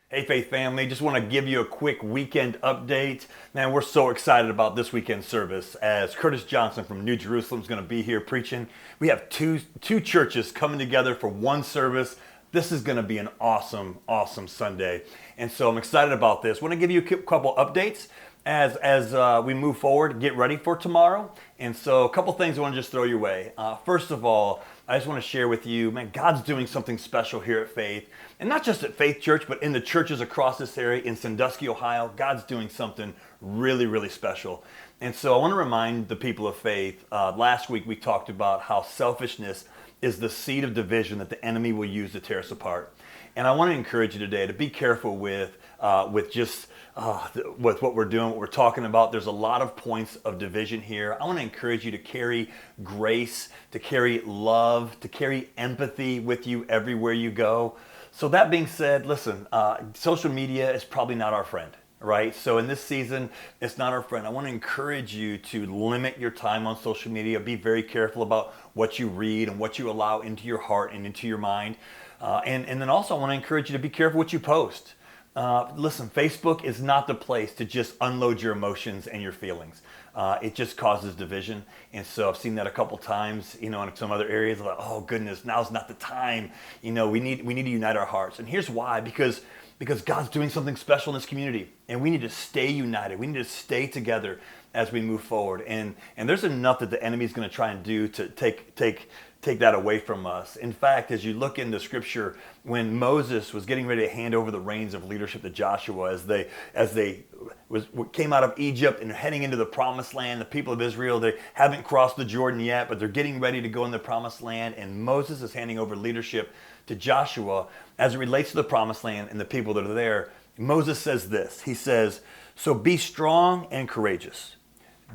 Hey, Faith family, just want to give you a quick weekend update. Man, we're so excited about this weekend service as Curtis Johnson from New Jerusalem is going to be here preaching. We have two churches coming together for one service. This is going to be an awesome Sunday. And so I'm excited about this. Want to give you a couple updates as we move forward, get ready for tomorrow. And so a couple things I want to just throw your way. First of all, I just want to share with you, man, God's doing something special here at Faith. And not just at Faith Church, but in the churches across this area in Sandusky, Ohio. God's doing something really special. And so I want to remind the people of Faith, last week we talked about how selfishness is the seed of division that the enemy will use to tear us apart. And I want to encourage you today to be careful with what we're doing, what we're talking about. There's a lot of points of division here. I want to encourage you to carry grace, to carry love, to carry empathy with you everywhere you go. So that being said, listen, social media is probably not our friend, right? So in this season, it's not our friend. I want to encourage you to limit your time on social media. Be very careful about what you read and what you allow into your heart and into your mind. And then also I want to encourage you to be careful what you post. Listen, Facebook is not the place to just unload your emotions and your feelings. It just causes division. And so I've seen that a couple times, in some other areas. Like, oh goodness, now's not the time. We need to unite our hearts. And here's why, because God's doing something special in this community, and we need to stay united. We need to stay together as we move forward. And there's enough that the enemy's going to try and do to take that away from us. In fact, as you look into Scripture, when Moses was getting ready to hand over the reins of leadership to Joshua, as they came out of Egypt and heading into the Promised Land, the people of Israel, they haven't crossed the Jordan yet, but they're getting ready to go in the Promised Land, and Moses is handing over leadership to Joshua as it relates to the Promised Land and the people that are there. Moses says this. He says, "So be strong and courageous.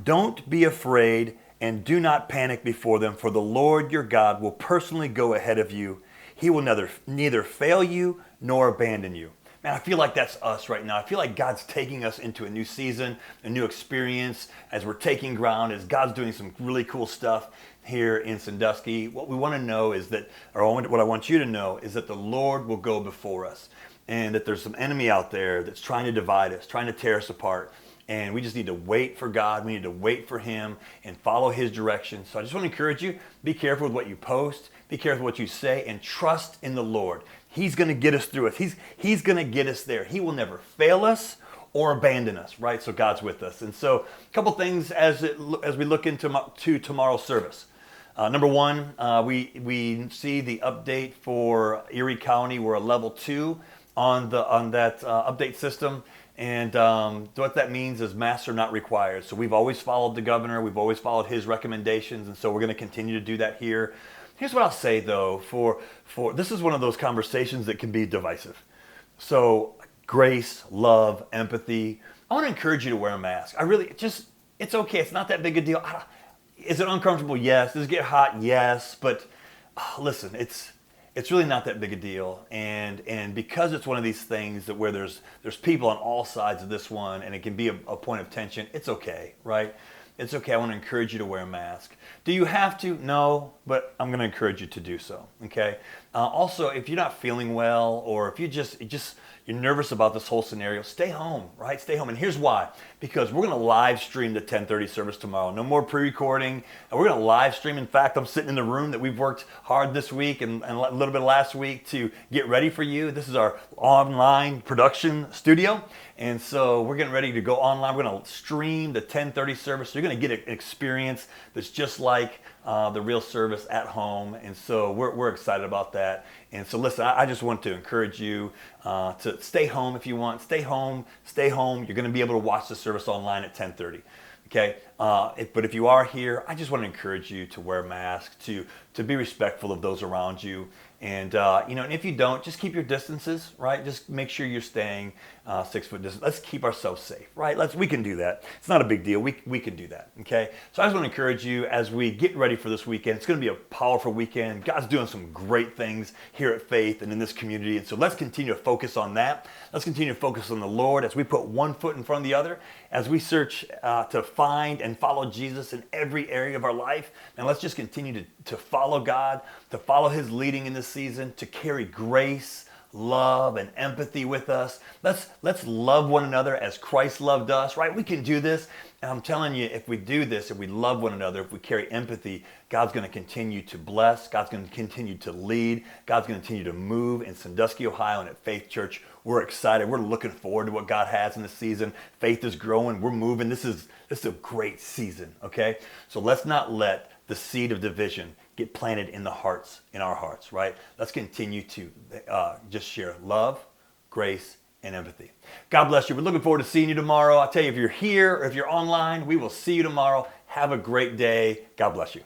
Don't be afraid and do not panic before them, for the Lord your God will personally go ahead of you. He will neither fail you nor abandon you." Man, I feel like that's us right now. I feel like God's taking us into a new season, a new experience, as we're taking ground, as God's doing some really cool stuff here in Sandusky. What we want to know is that, what I want you to know is that the Lord will go before us, and that there's some enemy out there that's trying to divide us, trying to tear us apart. And we just need to wait for God. We need to wait for Him and follow His direction. So I just want to encourage you, be careful with what you post, be careful with what you say, and trust in the Lord. He's going to get us through it. He's going to get us there. He will never fail us or abandon us, right? So God's with us. And so a couple things as we look into tomorrow's service. Number one, we see the update for Erie County. We're a level 2 on that update system. And what that means is masks are not required. So we've always followed the governor. We've always followed his recommendations. And so we're going to continue to do that here. Here's what I'll say, though. For this is one of those conversations that can be divisive. So grace, love, empathy. I want to encourage you to wear a mask. It's okay. It's not that big a deal. Is it uncomfortable? Yes. Does it get hot? Yes. But listen, it's really not that big a deal, and because it's one of these things that where there's people on all sides of this one, and it can be a point of tension. It's okay, right? It's okay. I want to encourage you to wear a mask. Do you have to? No, but I'm going to encourage you to do so. Okay. Also, if you're not feeling well, or if you're nervous about this whole scenario, stay home, right? Stay home. And here's why. Because we're going to live stream the 10:30 service tomorrow. No more pre-recording. And we're going to live stream. In fact, I'm sitting in the room that we've worked hard this week and a little bit last week to get ready for you. This is our online production studio. And so we're getting ready to go online. We're going to stream the 10:30 service. So you're going to get an experience that's just like the real service at home. And so we're excited about that. And so listen, I just want to encourage you to stay home if you want. Stay home. You're going to be able to watch the service online at 10:30. Okay, but if you are here, I just want to encourage you to wear a mask, to be respectful of those around you, and and if you don't, just keep your distances, right? Just make sure you're staying 6 foot distance. Let's keep ourselves safe, right? We can do that. It's not a big deal. We can do that. Okay, so I just want to encourage you as we get ready for this weekend. It's going to be a powerful weekend. God's doing some great things here at Faith and in this community, and so let's continue to focus on that. Let's continue to focus on the Lord as we put one foot in front of the other, as we search to find and follow Jesus in every area of our life. And let's just continue to follow God, to follow His leading in this season, to carry grace, love and empathy with us. Let's love one another as Christ loved us, right? We can do this. And I'm telling you, if we do this, if we love one another, if we carry empathy, God's going to continue to bless. God's going to continue to lead. God's going to continue to move in Sandusky, Ohio, and at Faith Church. We're excited. We're looking forward to what God has in this season. Faith is growing. We're moving. This is a great season, okay? So let's not let the seed of division get planted in our hearts, right? Let's continue to just share love, grace, and empathy. God bless you. We're looking forward to seeing you tomorrow. I'll tell you, if you're here or if you're online, we will see you tomorrow. Have a great day. God bless you.